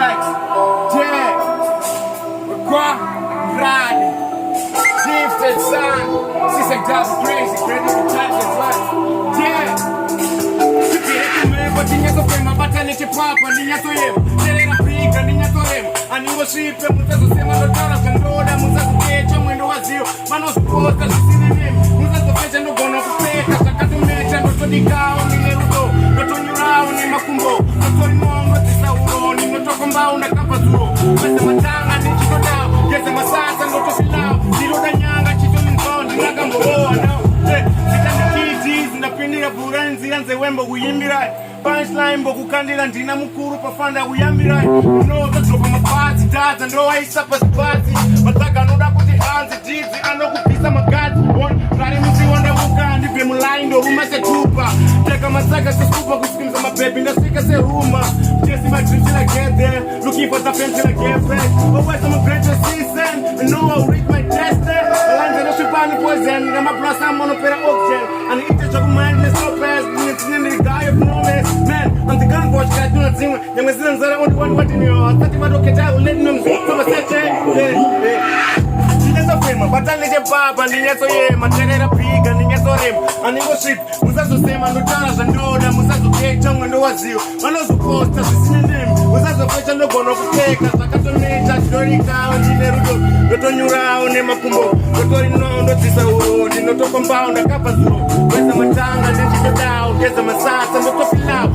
tracks. Yeah. Require Rani. Gifted son. She's like double crazy. Ready to touch the blood. Yeah. But niña so fema, batale che papa, niña so yem. Terera pica, niña so rem. Anigo shipe, mutazo sema lotara, kandoda, mutazo kecha, mwendo wazio. Mano suposta, sisine neme. Mutazo fecha, no gono kupeka. Sakatu mecha, no todikao, ni nerudo. No tonyurao, ni makumbo. No torimongo, tisauro. Ni no tokombao, na kapazuro. Wese matanga, ni chitodao. Yese masasa, no tofilao. Ziroda nyanga, chito mintondi. Nagambo, oh, no. Napindira burenzi anze wembo kuyimbirai punchline mbokukandira ndina mukuru pafanda kuyambirai unodzopa mapatsi dadza ndowaisa pasipatsi matsaga anoda kuti hanzi dzidzi anokupisa magadzi gari musiwo ndeuka ndibve mulai ndoruma setupa teka masaga seskupa kusikimisa mabhebhi ndasvika seruma chasing my dreams till I get there looking for the fame till I get back always I'm a greater season I know I'll reach my destiny lanze nosvipani poison ngamabulasa amonopera oxygen and ite mindless so fast, it's in the guy of no mess. Man, I'm the gun watch, I do not sing. Young as I only want what in your 35 okay, I will let them from a set. She does a film, but I let a pop and the so yeah, my tenor pig and the so him. And it was shit, Musazo same and the Taras and Doda, Musazo take tongue and what's you. I know supposed to see him. Musazo question no one of take us. I got to make that story down in the road. The Tonura, Nemakumbo, the Torino, the Tisauro, the Noto compound, the Capazo. Where's the matanga, then she go down, there's a massage and the coffee now.